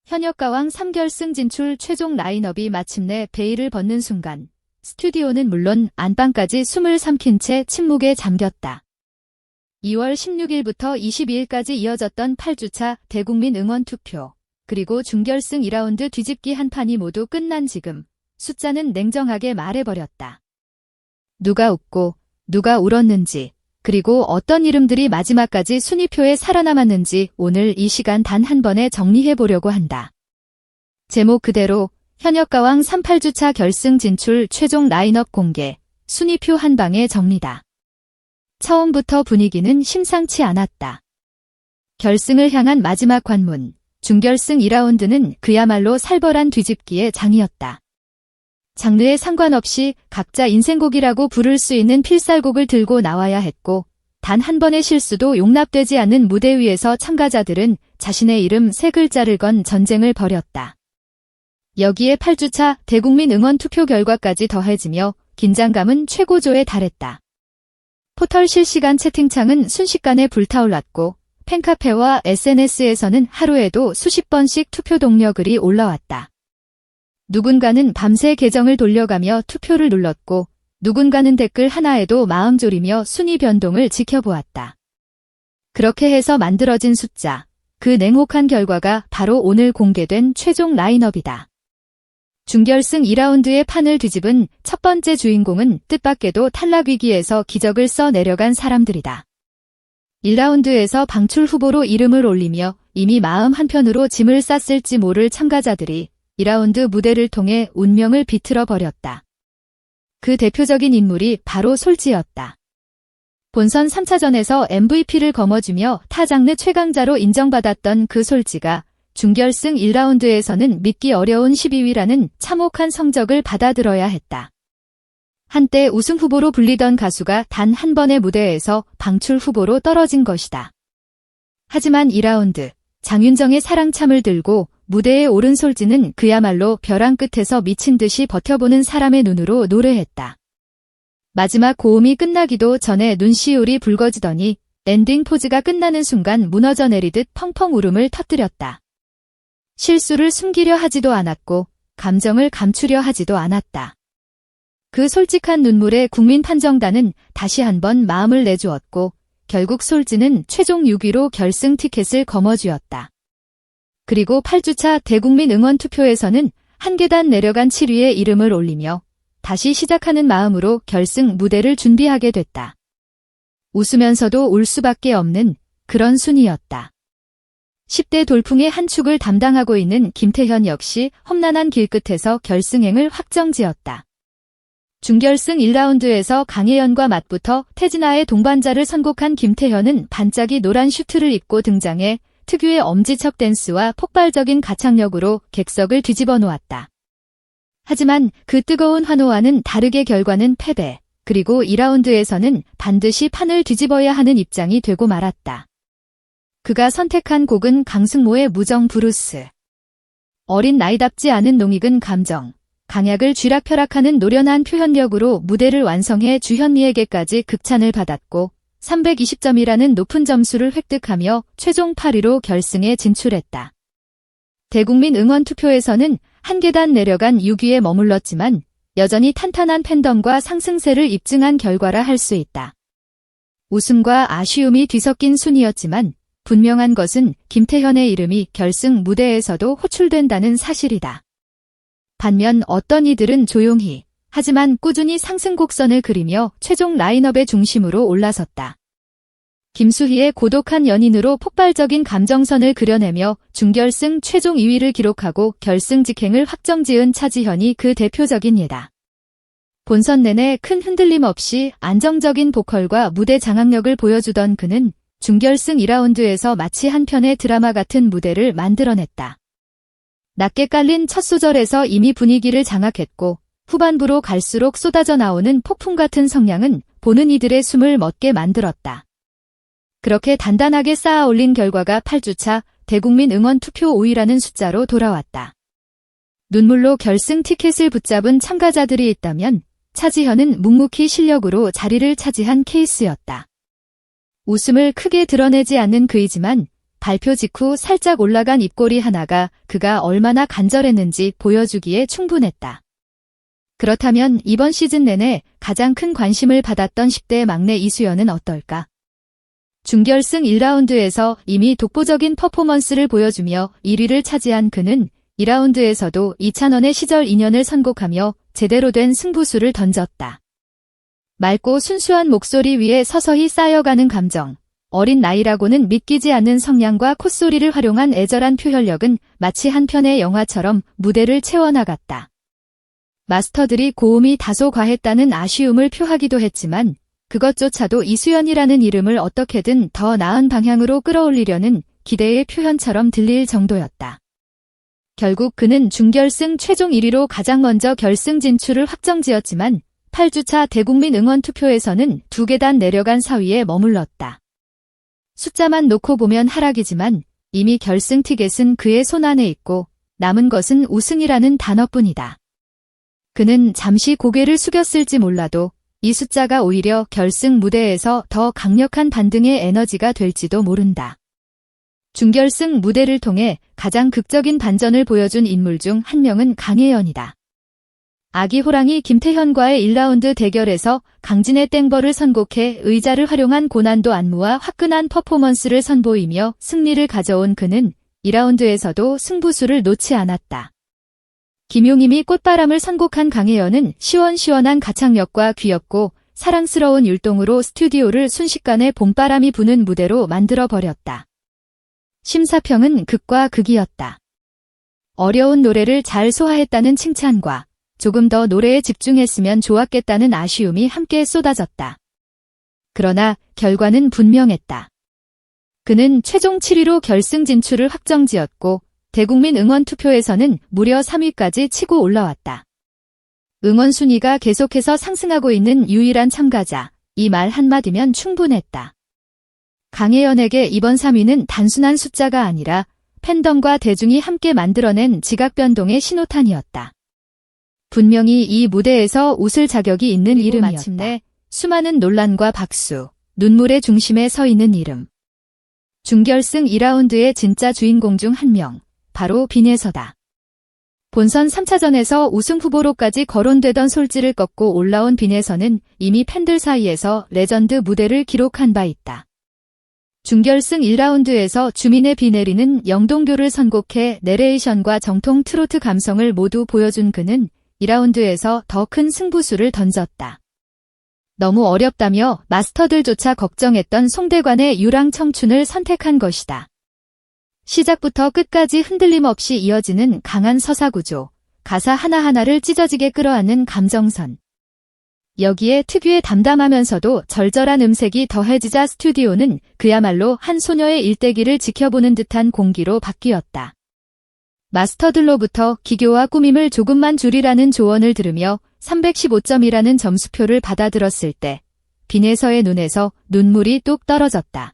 현역가왕 3결승 진출 최종 라인업이 마침내 베일을 벗는 순간 스튜디오는 물론 안방까지 숨을 삼킨 채 침묵에 잠겼다. 2월 16일부터 22일까지 이어졌던 8주차 대국민 응원 투표, 그리고 준결승 2라운드 뒤집기 한 판이 모두 끝난 지금 숫자는 냉정하게 말해버렸다. 누가 웃고 누가 울었는지, 그리고 어떤 이름들이 마지막까지 순위표에 살아남았는지 오늘 이 시간 단 한 번에 정리해보려고 한다. 제목 그대로 현역가왕 38주차 결승 진출 최종 라인업 공개, 순위표 한 방에 정리다. 처음부터 분위기는 심상치 않았다. 결승을 향한 마지막 관문, 준결승 2라운드는 그야말로 살벌한 뒤집기의 장이었다. 장르에 상관없이 각자 인생곡이라고 부를 수 있는 필살곡을 들고 나와야 했고, 단 한 번의 실수도 용납되지 않는 무대 위에서 참가자들은 자신의 이름 3글자를 건 전쟁을 벌였다. 여기에 8주차 대국민 응원 투표 결과까지 더해지며 긴장감은 최고조에 달했다. 포털 실시간 채팅창은 순식간에 불타올랐고, 팬카페와 SNS에서는 하루에도 수십 번씩 투표 동료 글이 올라왔다. 누군가는 밤새 계정을 돌려가며 투표를 눌렀고, 누군가는 댓글 하나에도 마음 졸이며 순위 변동을 지켜보았다. 그렇게 해서 만들어진 숫자, 그 냉혹한 결과가 바로 오늘 공개된 최종 라인업이다. 준결승 2라운드의 판을 뒤집은 첫 번째 주인공은 뜻밖에도 탈락 위기에서 기적을 써 내려간 사람들이다. 1라운드에서 방출 후보로 이름을 올리며 이미 마음 한편으로 짐을 쌌을지 모를 참가자들이 2라운드 무대를 통해 운명을 비틀어 버렸다. 그 대표적인 인물이 바로 솔지였다. 본선 3차전에서 MVP를 거머쥐며 타 장르 최강자로 인정받았던 그 솔지가 준결승 1라운드에서는 믿기 어려운 12위라는 참혹한 성적을 받아들어야 했다. 한때 우승 후보로 불리던 가수가 단 한 번의 무대에서 방출 후보로 떨어진 것이다. 하지만 2라운드, 장윤정의 사랑참을 들고 무대에 오른 솔지는 그야말로 벼랑 끝에서 미친 듯이 버텨보는 사람의 눈으로 노래했다. 마지막 고음이 끝나기도 전에 눈시울이 붉어지더니 엔딩 포즈가 끝나는 순간 무너져 내리듯 펑펑 울음을 터뜨렸다. 실수를 숨기려 하지도 않았고 감정을 감추려 하지도 않았다. 그 솔직한 눈물에 국민 판정단은 다시 한번 마음을 내주었고 결국 솔지는 최종 6위로 결승 티켓을 거머쥐었다. 그리고 8주차 대국민 응원 투표에서는 한 계단 내려간 7위에 이름을 올리며 다시 시작하는 마음으로 결승 무대를 준비하게 됐다. 웃으면서도 울 수밖에 없는 그런 순위였다. 10대 돌풍의 한 축을 담당하고 있는 김태현 역시 험난한 길끝에서 결승행을 확정지었다. 준결승 1라운드에서 강혜연과 맞붙어 태진아의 동반자를 선곡한 김태현은 반짝이 노란 슈트를 입고 등장해 특유의 엄지척 댄스와 폭발적인 가창력으로 객석을 뒤집어 놓았다. 하지만 그 뜨거운 환호와는 다르게 결과는 패배, 그리고 2라운드에서는 반드시 판을 뒤집어야 하는 입장이 되고 말았다. 그가 선택한 곡은 강승모의 무정 브루스. 어린 나이답지 않은 농익은 감정, 강약을 쥐락펴락하는 노련한 표현력으로 무대를 완성해 주현미에게까지 극찬을 받았고 320점이라는 높은 점수를 획득하며 최종 8위로 결승에 진출했다. 대국민 응원 투표에서는 한 계단 내려간 6위에 머물렀지만 여전히 탄탄한 팬덤과 상승세를 입증한 결과라 할 수 있다. 웃음과 아쉬움이 뒤섞인 순위였지만 분명한 것은 김태현의 이름이 결승 무대에서도 호출된다는 사실이다. 반면 어떤 이들은 조용히 하지만 꾸준히 상승 곡선을 그리며 최종 라인업의 중심으로 올라섰다. 김수희의 고독한 연인으로 폭발적인 감정선을 그려내며 준결승 최종 2위를 기록하고 결승 직행을 확정지은 차지현이 그 대표적인 예다. 본선 내내 큰 흔들림 없이 안정적인 보컬과 무대 장악력을 보여주던 그는 준결승 2라운드에서 마치 한 편의 드라마 같은 무대를 만들어냈다. 낮게 깔린 첫 소절에서 이미 분위기를 장악했고 후반부로 갈수록 쏟아져 나오는 폭풍 같은 성량은 보는 이들의 숨을 멎게 만들었다. 그렇게 단단하게 쌓아 올린 결과가 8주차 대국민 응원 투표 5위라는 숫자로 돌아왔다. 눈물로 결승 티켓을 붙잡은 참가자들이 있다면 차지현은 묵묵히 실력으로 자리를 차지한 케이스였다. 웃음을 크게 드러내지 않는 그이지만 발표 직후 살짝 올라간 입꼬리 하나가 그가 얼마나 간절했는지 보여주기에 충분했다. 그렇다면 이번 시즌 내내 가장 큰 관심을 받았던 10대 막내 이수연은 어떨까? 준결승 1라운드에서 이미 독보적인 퍼포먼스를 보여주며 1위를 차지한 그는 2라운드에서도 이찬원의 시절 인연을 선곡하며 제대로 된 승부수를 던졌다. 맑고 순수한 목소리 위에 서서히 쌓여가는 감정, 어린 나이라고는 믿기지 않는 성량과 콧소리를 활용한 애절한 표현력은 마치 한 편의 영화처럼 무대를 채워나갔다. 마스터들이 고음이 다소 과했다는 아쉬움을 표하기도 했지만 그것조차도 이수연이라는 이름을 어떻게든 더 나은 방향으로 끌어올리려는 기대의 표현처럼 들릴 정도였다. 결국 그는 준결승 최종 1위로 가장 먼저 결승 진출을 확정지었지만 8주차 대국민 응원 투표에서는 2계단 내려간 4위에 머물렀다. 숫자만 놓고 보면 하락이지만 이미 결승 티켓은 그의 손안에 있고 남은 것은 우승이라는 단어뿐이다. 그는 잠시 고개를 숙였을지 몰라도 이 숫자가 오히려 결승 무대에서 더 강력한 반등의 에너지가 될지도 모른다. 준결승 무대를 통해 가장 극적인 반전을 보여준 인물 중 한 명은 강혜연이다. 아기 호랑이 김태현과의 1라운드 대결에서 강진의 땡벌을 선곡해 의자를 활용한 고난도 안무와 화끈한 퍼포먼스를 선보이며 승리를 가져온 그는 2라운드에서도 승부수를 놓지 않았다. 김용임이 꽃바람을 선곡한 강혜연은 시원시원한 가창력과 귀엽고 사랑스러운 율동으로 스튜디오를 순식간에 봄바람이 부는 무대로 만들어버렸다. 심사평은 극과 극이었다. 어려운 노래를 잘 소화했다는 칭찬과 조금 더 노래에 집중했으면 좋았겠다는 아쉬움이 함께 쏟아졌다. 그러나 결과는 분명했다. 그는 최종 7위로 결승 진출을 확정지었고 대국민 응원 투표에서는 무려 3위까지 치고 올라왔다. 응원 순위가 계속해서 상승하고 있는 유일한 참가자, 이 말 한마디면 충분했다. 강혜연에게 이번 3위는 단순한 숫자가 아니라 팬덤과 대중이 함께 만들어낸 지각 변동의 신호탄이었다. 분명히 이 무대에서 웃을 자격이 있는 이름이었다. 마침내 수많은 논란과 박수, 눈물의 중심에 서 있는 이름. 준결승 2라운드의 진짜 주인공 중 한 명, 바로 빈에서다. 본선 3차전에서 우승 후보로까지 거론되던 솔지를 꺾고 올라온 빈에서는 이미 팬들 사이에서 레전드 무대를 기록한 바 있다. 준결승 1라운드에서 주민의 비 내리는 영동교를 선곡해 내레이션과 정통 트로트 감성을 모두 보여준 그는 2라운드에서 더 큰 승부수를 던졌다. 너무 어렵다며 마스터들조차 걱정했던 송대관의 유랑 청춘을 선택한 것이다. 시작부터 끝까지 흔들림 없이 이어지는 강한 서사구조, 가사 하나하나를 찢어지게 끌어안는 감정선. 여기에 특유의 담담하면서도 절절한 음색이 더해지자 스튜디오는 그야말로 한 소녀의 일대기를 지켜보는 듯한 공기로 바뀌었다. 마스터들로부터 기교와 꾸밈을 조금만 줄이라는 조언을 들으며 315점이라는 점수표를 받아들었을 때 빈에서의 눈에서 눈물이 뚝 떨어졌다.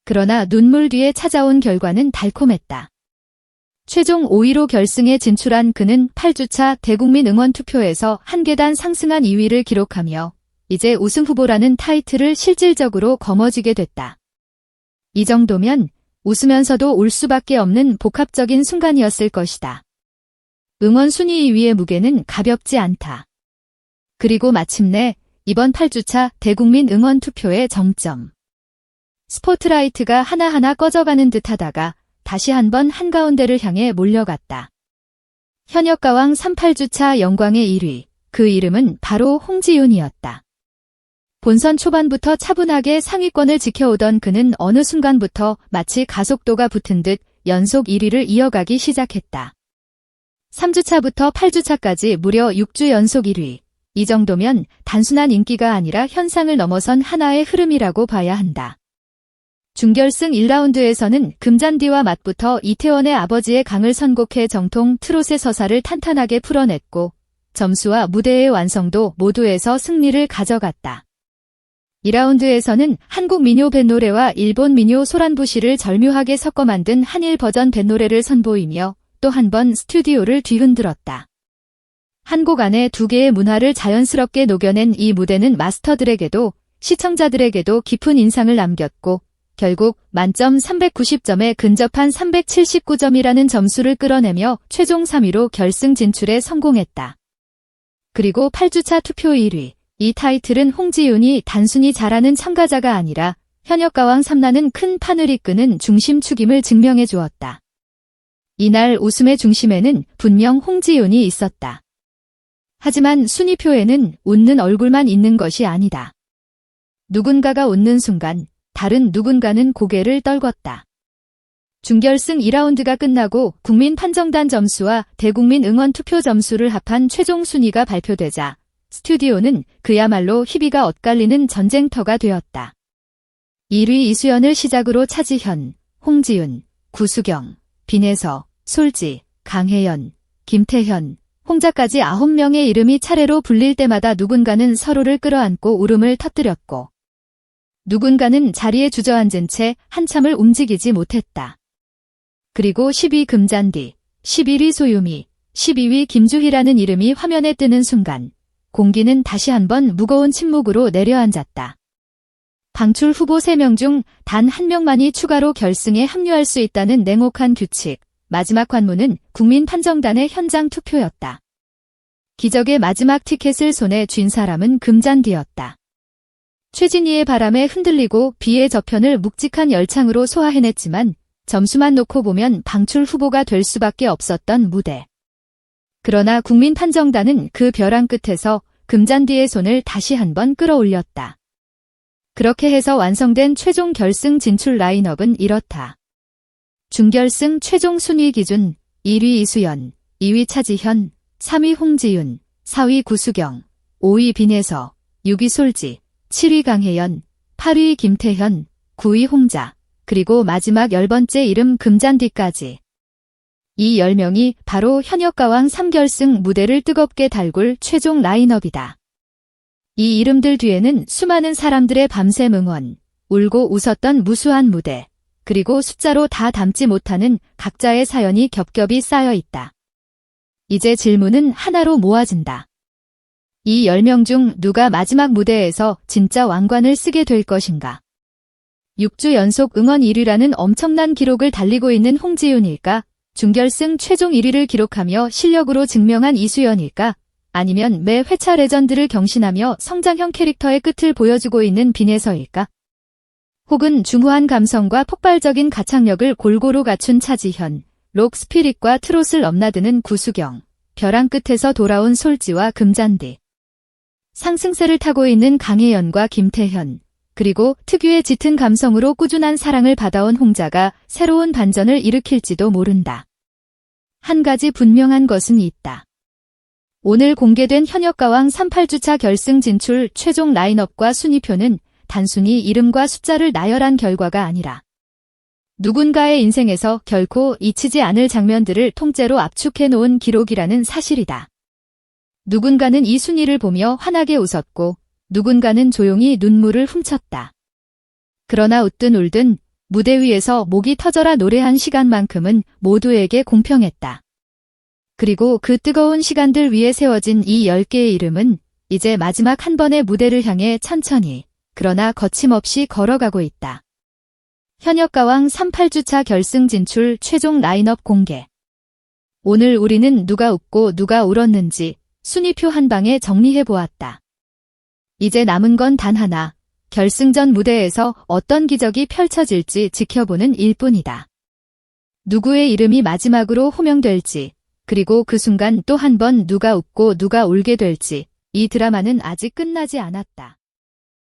그러나 눈물 뒤에 찾아온 결과는 달콤했다. 최종 5위로 결승에 진출한 그는 8주차 대국민 응원 투표에서 한 계단 상승한 2위를 기록하며 이제 우승 후보라는 타이틀을 실질적으로 거머쥐게 됐다. 이 정도면 웃으면서도 울 수밖에 없는 복합적인 순간이었을 것이다. 응원 순위 2위의 무게는 가볍지 않다. 그리고 마침내 이번 8주차 대국민 응원 투표의 정점. 스포트라이트가 하나하나 꺼져가는 듯하다가 다시 한번 한가운데를 향해 몰려갔다. 현역가왕 38주차 영광의 1위, 그 이름은 바로 홍지윤이었다. 본선 초반부터 차분하게 상위권을 지켜오던 그는 어느 순간부터 마치 가속도가 붙은 듯 연속 1위를 이어가기 시작했다. 3주차부터 8주차까지 무려 6주 연속 1위. 이 정도면 단순한 인기가 아니라 현상을 넘어선 하나의 흐름이라고 봐야 한다. 준결승 1라운드에서는 금잔디와 맞부터 이태원의 아버지의 강을 선곡해 정통 트롯의 서사를 탄탄하게 풀어냈고 점수와 무대의 완성도 모두에서 승리를 가져갔다. 2라운드에서는 한국 민요 뱃노래와 일본 민요 소란부시를 절묘하게 섞어 만든 한일 버전 뱃노래를 선보이며 또 한 번 스튜디오를 뒤흔들었다. 한 곡 안에 두 개의 문화를 자연스럽게 녹여낸 이 무대는 마스터들에게도 시청자들에게도 깊은 인상을 남겼고 결국 만점 390점에 근접한 379점이라는 점수를 끌어내며 최종 3위로 결승 진출에 성공했다. 그리고 8주차 투표 1위. 이 타이틀은 홍지윤이 단순히 잘하는 참가자가 아니라 현역가왕 삼라는 큰 판을 이끄는 중심축임을 증명해 주었다. 이날 웃음의 중심에는 분명 홍지윤이 있었다. 하지만 순위표에는 웃는 얼굴만 있는 것이 아니다. 누군가가 웃는 순간 다른 누군가는 고개를 떨궜다. 준결승 2라운드가 끝나고 국민판정단 점수와 대국민 응원 투표 점수를 합한 최종 순위가 발표되자 스튜디오는 그야말로 희비가 엇갈리는 전쟁터가 되었다. 1위 이수연을 시작으로 차지현, 홍지윤, 구수경, 빈혜서, 솔지, 강혜연, 김태현, 홍자까지 9명의 이름이 차례로 불릴 때마다 누군가는 서로를 끌어안고 울음을 터뜨렸고 누군가는 자리에 주저앉은 채 한참을 움직이지 못했다. 그리고 10위 금잔디, 11위 소유미, 12위 김주희라는 이름이 화면에 뜨는 순간 공기는 다시 한번 무거운 침묵으로 내려앉았다. 방출 후보 3명 중 단 1명만이 추가로 결승에 합류할 수 있다는 냉혹한 규칙. 마지막 관문은 국민판정단의 현장 투표였다. 기적의 마지막 티켓을 손에 쥔 사람은 금잔디였다. 최진희의 바람에 흔들리고 비의 저편을 묵직한 열창으로 소화해냈지만 점수만 놓고 보면 방출 후보가 될 수밖에 없었던 무대. 그러나 국민판정단은 그 벼랑 끝에서 금잔디의 손을 다시 한번 끌어올렸다. 그렇게 해서 완성된 최종 결승 진출 라인업은 이렇다. 준결승 최종 순위 기준 1위 이수연, 2위 차지현, 3위 홍지윤, 4위 구수경, 5위 빈혜서, 6위 솔지, 7위 강혜연, 8위 김태현, 9위 홍자, 그리고 마지막 10번째 이름 금잔디까지. 이 10명이 바로 현역가왕 3결승 무대를 뜨겁게 달굴 최종 라인업이다. 이 이름들 뒤에는 수많은 사람들의 밤샘 응원, 울고 웃었던 무수한 무대, 그리고 숫자로 다 담지 못하는 각자의 사연이 겹겹이 쌓여 있다. 이제 질문은 하나로 모아진다. 이 10명 중 누가 마지막 무대에서 진짜 왕관을 쓰게 될 것인가? 6주 연속 응원 1위라는 엄청난 기록을 달리고 있는 홍지윤일까? 준결승 최종 1위를 기록하며 실력으로 증명한 이수연일까? 아니면 매 회차 레전드를 경신하며 성장형 캐릭터의 끝을 보여주고 있는 빈혜서일까? 혹은 중후한 감성과 폭발적인 가창력을 골고루 갖춘 차지현, 록 스피릿과 트롯을 넘나드는 구수경, 벼랑 끝에서 돌아온 솔지와 금잔디. 상승세를 타고 있는 강혜연과 김태현, 그리고 특유의 짙은 감성으로 꾸준한 사랑을 받아온 홍자가 새로운 반전을 일으킬지도 모른다. 한 가지 분명한 것은 있다. 오늘 공개된 현역가왕 38주차 결승 진출 최종 라인업과 순위표는 단순히 이름과 숫자를 나열한 결과가 아니라 누군가의 인생에서 결코 잊히지 않을 장면들을 통째로 압축해 놓은 기록이라는 사실이다. 누군가는 이 순위를 보며 환하게 웃었고 누군가는 조용히 눈물을 훔쳤다. 그러나 웃든 울든 무대 위에서 목이 터져라 노래한 시간만큼은 모두에게 공평했다. 그리고 그 뜨거운 시간들 위에 세워진 이 10개의 이름은 이제 마지막 한 번의 무대를 향해 천천히 그러나 거침없이 걸어가고 있다. 현역가왕 38주차 결승 진출 최종 라인업 공개. 오늘 우리는 누가 웃고 누가 울었는지 순위표 한 방에 정리해보았다. 이제 남은 건 단 하나, 결승전 무대에서 어떤 기적이 펼쳐질지 지켜보는 일뿐이다. 누구의 이름이 마지막으로 호명될지, 그리고 그 순간 또 한 번 누가 웃고 누가 울게 될지, 이 드라마는 아직 끝나지 않았다.